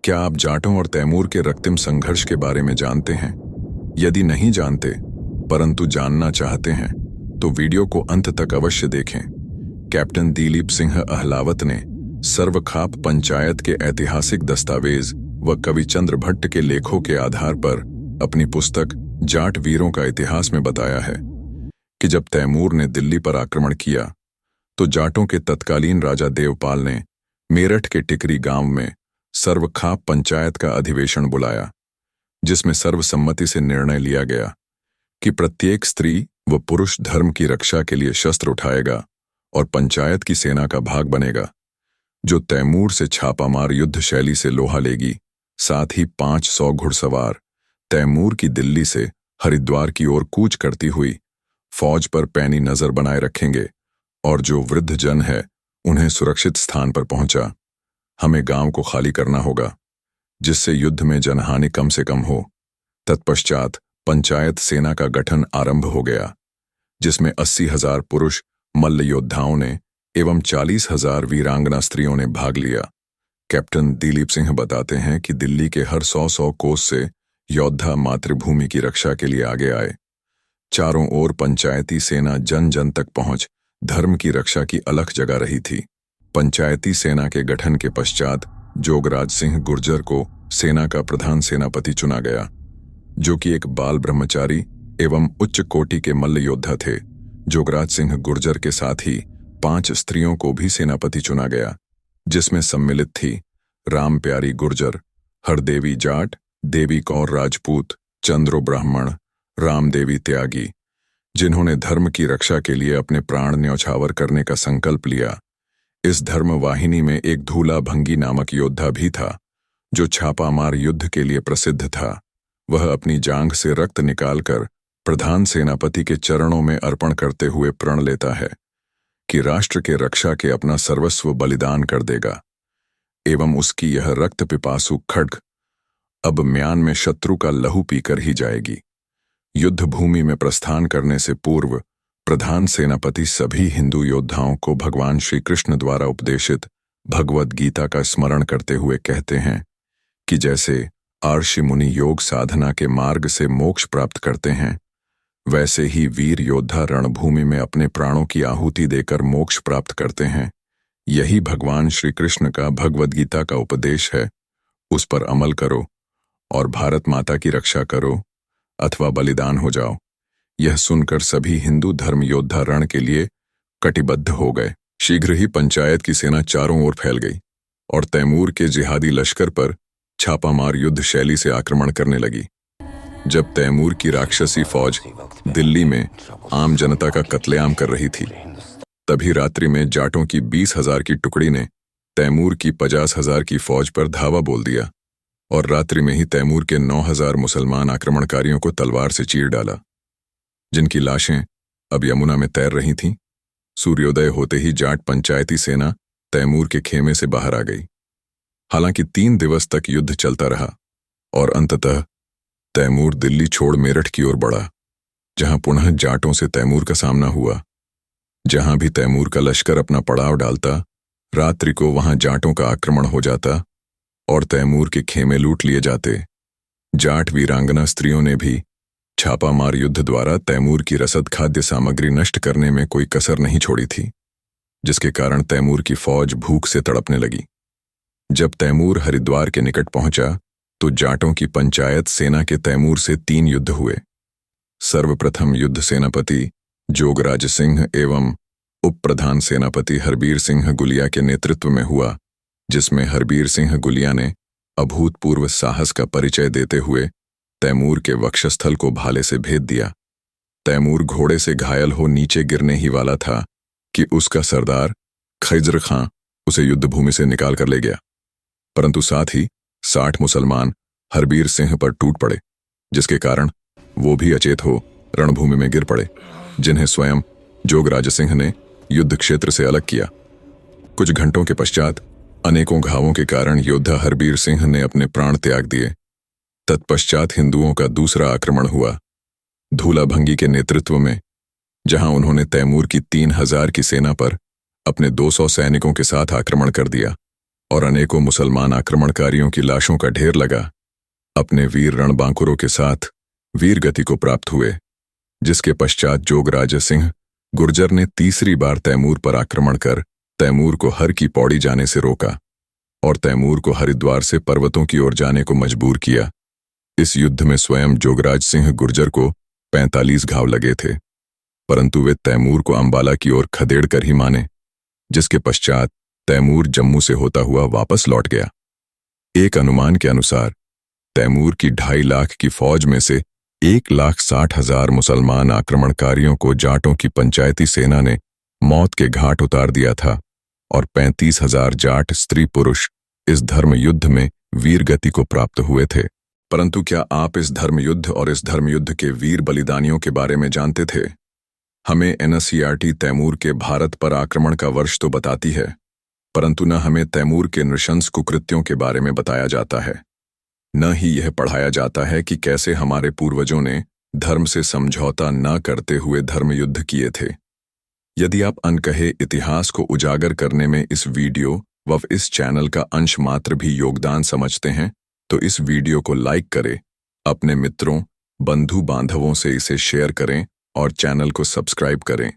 क्या आप जाटों और तैमूर के रक्तिम संघर्ष के बारे में जानते हैं? यदि नहीं जानते, परंतु जानना चाहते हैं, तो वीडियो को अंत तक अवश्य देखें। कैप्टन दिलीप सिंह अहलावत ने सर्वखाप पंचायत के ऐतिहासिक दस्तावेज व कविचंद्र भट्ट के लेखों के आधार पर अपनी पुस्तक जाट वीरों का इतिहास में बताया है कि जब तैमूर ने दिल्ली पर आक्रमण किया, तो जाटों के तत्कालीन राजा देवपाल ने मेरठ के टिकरी गांव में सर्वखाप पंचायत का अधिवेशन बुलाया, जिसमें सर्वसम्मति से निर्णय लिया गया कि प्रत्येक स्त्री व पुरुष धर्म की रक्षा के लिए शस्त्र उठाएगा और पंचायत की सेना का भाग बनेगा, जो तैमूर से छापामार युद्ध शैली से लोहा लेगी। साथ ही 500 घुड़सवार तैमूर की दिल्ली से हरिद्वार की ओर कूच करती हुई फौज पर पैनी नजर बनाए रखेंगे और जो वृद्ध जन है उन्हें सुरक्षित स्थान पर पहुंचा। हमें गांव को खाली करना होगा, जिससे युद्ध में जनहानि कम से कम हो। तत्पश्चात पंचायत सेना का गठन आरंभ हो गया, जिसमें 80,000 पुरुष मल्ल योद्धाओं ने एवं 40,000 वीरांगना स्त्रियों ने भाग लिया। कैप्टन दिलीप सिंह बताते हैं कि दिल्ली के हर 100 कोस से योद्धा मातृभूमि की रक्षा के लिए आगे आए। चारों ओर पंचायती सेना जन जन तक पहुंच धर्म की रक्षा की अलख जगा रही थी। पंचायती सेना के गठन के पश्चात जोगराज सिंह गुर्जर को सेना का प्रधान सेनापति चुना गया, जो कि एक बाल ब्रह्मचारी एवं उच्च कोटि के मल्ल योद्धा थे। जोगराज सिंह गुर्जर के साथ ही 5 स्त्रियों को भी सेनापति चुना गया, जिसमें सम्मिलित थी राम प्यारी गुर्जर, हरदेवी जाट, देवी कौर राजपूत, चंद्रो ब्राह्मण, रामदेवी त्यागी, जिन्होंने धर्म की रक्षा के लिए अपने प्राण न्यौछावर करने का संकल्प लिया। इस धर्म वाहिनी में एक धूला भंगी नामक योद्धा भी था, जो छापामार युद्ध के लिए प्रसिद्ध था। वह अपनी जांघ से रक्त निकालकर प्रधान सेनापति के चरणों में अर्पण करते हुए प्रण लेता है कि राष्ट्र के रक्षा के अपना सर्वस्व बलिदान कर देगा, एवं उसकी यह रक्त पिपासु खड्ग अब म्यान में शत्रु का लहू पीकर ही जाएगी। युद्ध भूमि में प्रस्थान करने से पूर्व प्रधान सेनापति सभी हिंदू योद्धाओं को भगवान श्री कृष्ण द्वारा उपदेशित भगवद गीता का स्मरण करते हुए कहते हैं कि जैसे आर्षि मुनि योग साधना के मार्ग से मोक्ष प्राप्त करते हैं, वैसे ही वीर योद्धा रणभूमि में अपने प्राणों की आहुति देकर मोक्ष प्राप्त करते हैं। यही भगवान श्री कृष्ण का भगवद गीता का उपदेश है। उस पर अमल करो और भारत माता की रक्षा करो अथवा बलिदान हो जाओ। यह सुनकर सभी हिंदू धर्म योद्धा रण के लिए कटिबद्ध हो गए। शीघ्र ही पंचायत की सेना चारों ओर फैल गई और तैमूर के जिहादी लश्कर पर छापामार युद्ध शैली से आक्रमण करने लगी। जब तैमूर की राक्षसी फौज दिल्ली में आम जनता का कत्लेआम कर रही थी, तभी रात्रि में जाटों की 20,000 की टुकड़ी ने तैमूर की 50,000 की फौज पर धावा बोल दिया और रात्रि में ही तैमूर के 9,000 मुसलमान आक्रमणकारियों को तलवार से चीर डाला, जिनकी लाशें अब यमुना में तैर रही थीं। सूर्योदय होते ही जाट पंचायती सेना तैमूर के खेमे से बाहर आ गई। हालांकि 3 दिवस तक युद्ध चलता रहा और अंततः तैमूर दिल्ली छोड़ मेरठ की ओर बढ़ा, जहां पुनः जाटों से तैमूर का सामना हुआ। जहां भी तैमूर का लश्कर अपना पड़ाव डालता, रात्रि को वहां जाटों का आक्रमण हो जाता और तैमूर के खेमे लूट लिए जाते। जाट वीरांगना स्त्रियों ने भी छापामार युद्ध द्वारा तैमूर की रसद खाद्य सामग्री नष्ट करने में कोई कसर नहीं छोड़ी थी, जिसके कारण तैमूर की फौज भूख से तड़पने लगी। जब तैमूर हरिद्वार के निकट पहुंचा, तो जाटों की पंचायत सेना के तैमूर से 3 युद्ध हुए। सर्वप्रथम युद्ध सेनापति जोगराज सिंह एवं उप प्रधान सेनापति हरबीर सिंह गुलिया के नेतृत्व में हुआ, जिसमें हरबीर सिंह गुलिया ने अभूतपूर्व साहस का परिचय देते हुए तैमूर के वक्षस्थल को भाले से भेद दिया। तैमूर घोड़े से घायल हो नीचे गिरने ही वाला था कि उसका सरदार खैजर खां उसे युद्धभूमि से निकाल कर ले गया, परंतु साथ ही 60 मुसलमान हरबीर सिंह पर टूट पड़े, जिसके कारण वो भी अचेत हो रणभूमि में गिर पड़े, जिन्हें स्वयं जोगराज सिंह ने युद्ध क्षेत्र से अलग किया। कुछ घंटों के पश्चात अनेकों घावों के कारण योद्धा हरबीर सिंह ने अपने प्राण त्याग दिए। तत्पश्चात हिंदुओं का दूसरा आक्रमण हुआ धूला भंगी के नेतृत्व में, जहां उन्होंने तैमूर की 3,000 की सेना पर अपने 200 सैनिकों के साथ आक्रमण कर दिया और अनेकों मुसलमान आक्रमणकारियों की लाशों का ढेर लगा। अपने वीर रणबांकुरों के साथ वीर गति को प्राप्त हुए, जिसके पश्चात जोगराज सिंह गुर्जर ने तीसरी बार तैमूर पर आक्रमण कर तैमूर को हर की पौड़ी जाने से रोका और तैमूर को हरिद्वार से पर्वतों की ओर जाने को मजबूर किया। इस युद्ध में स्वयं जोगराज सिंह गुर्जर को 45 घाव लगे थे, परंतु वे तैमूर को अंबाला की ओर खदेड़ कर ही माने, जिसके पश्चात तैमूर जम्मू से होता हुआ वापस लौट गया। एक अनुमान के अनुसार तैमूर की 2.5 लाख की फौज में से 1,60,000 मुसलमान आक्रमणकारियों को जाटों की पंचायती सेना ने मौत के घाट उतार दिया था और 35,000 जाट स्त्री पुरुष इस धर्म युद्ध में वीर गति को प्राप्त हुए थे। परंतु क्या आप इस धर्म युद्ध और इस धर्म युद्ध के वीर बलिदानियों के बारे में जानते थे? हमें एनसीईआरटी तैमूर के भारत पर आक्रमण का वर्ष तो बताती है, परंतु न हमें तैमूर के नृशंस कुकृत्यों के बारे में बताया जाता है, न ही यह पढ़ाया जाता है कि कैसे हमारे पूर्वजों ने धर्म से समझौता न करते हुए धर्म युद्ध किए थे। यदि आप अनकहे इतिहास को उजागर करने में इस वीडियो व इस चैनल का अंश मात्र भी योगदान समझते हैं, तो इस वीडियो को लाइक करें, अपने मित्रों, बंधु बांधवों से इसे शेयर करें और चैनल को सब्सक्राइब करें।